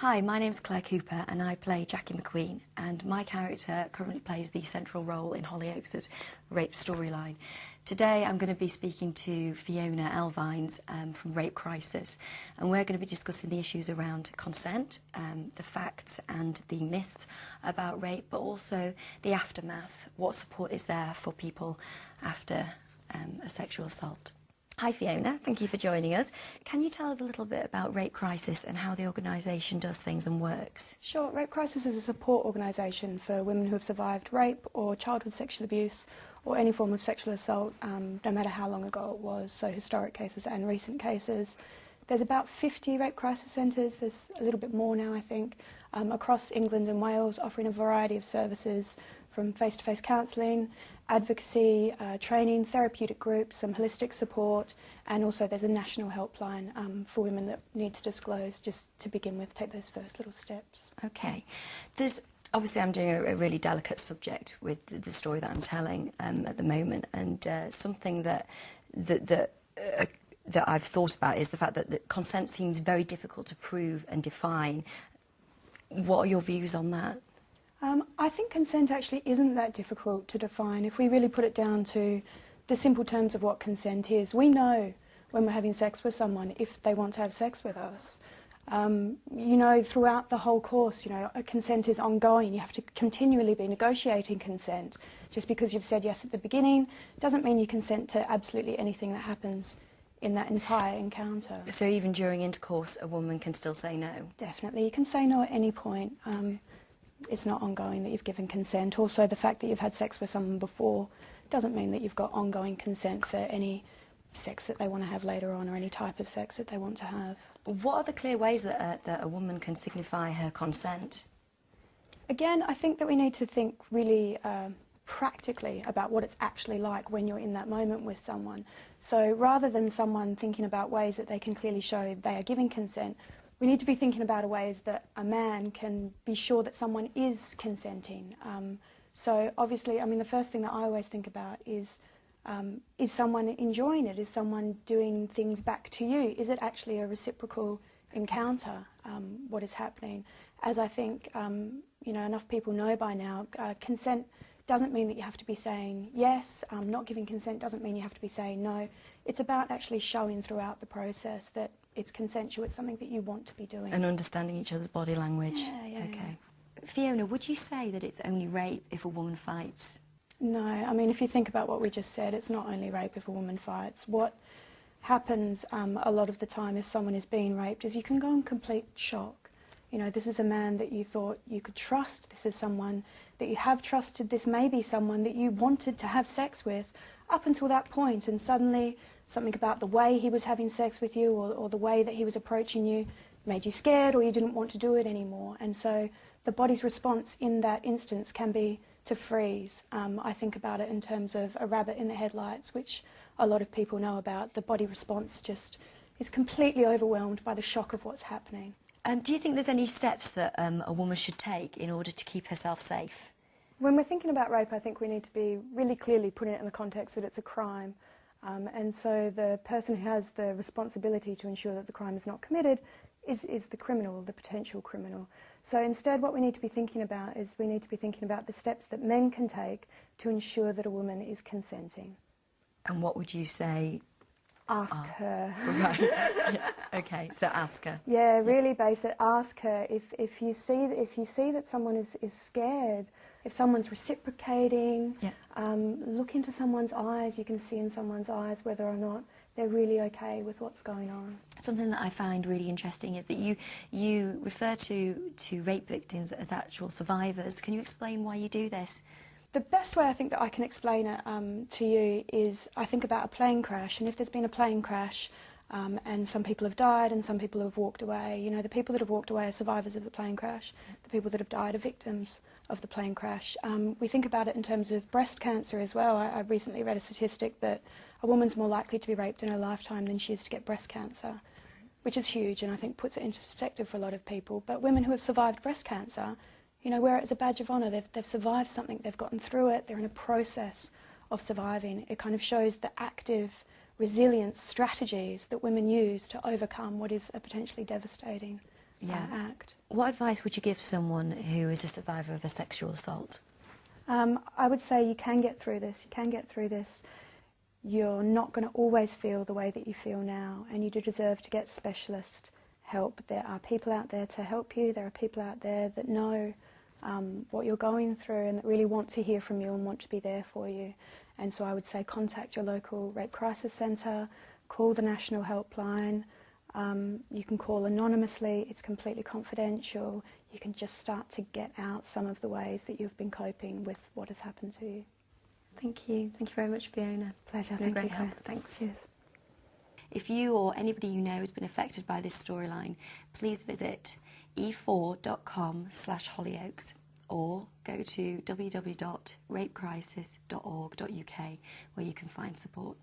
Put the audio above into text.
Hi, my name's Claire Cooper and I play Jacqui McQueen, and my character currently plays the central role in Hollyoaks' rape storyline. Today I'm going to be speaking to Fiona Elvine from Rape Crisis, and we're going to be discussing the issues around consent, the facts and the myths about rape, but also the aftermath, what support is there for people after a sexual assault. Hi Fiona, thank you for joining us. Can you tell us a little bit about Rape Crisis and how the organisation does things and works? Sure. Rape Crisis is a support organisation for women who have survived rape or childhood sexual abuse or any form of sexual assault, no matter how long ago it was, so historic cases and recent cases. There's about 50 Rape Crisis centres, there's a little bit more now I think, across England and Wales, offering a variety of services from face-to-face counselling, advocacy, training, therapeutic groups, some holistic support, and also there's a national helpline for women that need to disclose, just to begin with, take those first little steps. Okay. Obviously I'm doing a really delicate subject with the story that I'm telling at the moment, and something that I've thought about is the fact that consent seems very difficult to prove and define. What are your views on that? I think consent actually isn't that difficult to define. If we really put it down to the simple terms of what consent is, we know when we're having sex with someone if they want to have sex with us. You know, throughout the whole course, you know, consent is ongoing. You have to continually be negotiating consent. Just because you've said yes at the beginning doesn't mean you consent to absolutely anything that happens in that entire encounter. So even during intercourse, a woman can still say no? Definitely. You can say no at any point. It's not ongoing that you've given consent. Also, the fact that you've had sex with someone before doesn't mean that you've got ongoing consent for any sex that they want to have later on or any type of sex that they want to have. What are the clear ways that a woman can signify her consent? Again, I think that we need to think really practically about what it's actually like when you're in that moment with someone. So rather than someone thinking about ways that they can clearly show they are giving consent, we need to be thinking about ways that a man can be sure that someone is consenting. So obviously, I mean, the first thing that I always think about is someone enjoying it? Is someone doing things back to you? Is it actually a reciprocal encounter, what is happening? As I think, you know, enough people know by now, consent doesn't mean that you have to be saying yes. Not giving consent doesn't mean you have to be saying no. It's about actually showing throughout the process that it's consensual, it's something that you want to be doing. And understanding each other's body language. Yeah. Okay. Fiona, would you say that it's only rape if a woman fights? No, I mean, if you think about what we just said, it's not only rape if a woman fights. What happens a lot of the time if someone is being raped is you can go in complete shock. You know, this is a man that you thought you could trust, this is someone that you have trusted, this may be someone that you wanted to have sex with up until that point, and suddenly something about the way he was having sex with you or the way that he was approaching you made you scared, or you didn't want to do it anymore. And so the body's response in that instance can be to freeze. I think about it in terms of a rabbit in the headlights, which a lot of people know about. The body response just is completely overwhelmed by the shock of what's happening. Do you think there's any steps that a woman should take in order to keep herself safe? When we're thinking about rape, I think we need to be really clearly putting it in the context that it's a crime. And so the person who has the responsibility to ensure that the crime is not committed is the criminal, the potential criminal. So instead what we need to be thinking about is we need to be thinking about the steps that men can take to ensure that a woman is consenting. And what would you say? Ask her. Right. Yeah. Okay, so ask her. Yeah, really base it. Ask her. If you see that someone is scared, if someone's reciprocating, look into someone's eyes. You can see in someone's eyes whether or not they're really okay with what's going on. Something that I find really interesting is that you refer to rape victims as actual survivors. Can you explain why you do this? The best way I think that I can explain it to you is I think about a plane crash, and if there's been a plane crash and some people have died and some people have walked away, you know, the people that have walked away are survivors of the plane crash, the people that have died are victims of the plane crash. We think about it in terms of breast cancer as well. I recently read a statistic that a woman's more likely to be raped in her lifetime than she is to get breast cancer, which is huge and I think puts it into perspective for a lot of people. But women who have survived breast cancer, you know, wear it as a badge of honour. They've survived something, they've gotten through it, they're in a process of surviving. It kind of shows the active resilience strategies that women use to overcome what is a potentially devastating act. What advice would you give someone who is a survivor of a sexual assault? I would say you can get through this. You can get through this. You're not going to always feel the way that you feel now, and you do deserve to get specialist help. There are people out there to help you. There are people out there that know what you're going through and that really want to hear from you and want to be there for you. And so I would say contact your local rape crisis centre, call the national helpline. You can call anonymously. It's completely confidential. You can just start to get out some of the ways that you've been coping with what has happened to you. Thank you. Thank you very much, Fiona. Pleasure. Thank you. Thank you, Great help. Claire. Thanks. Cheers. If you or anybody you know has been affected by this storyline, please visit e4.com/Hollyoaks or go to www.rapecrisis.org.uk where you can find support.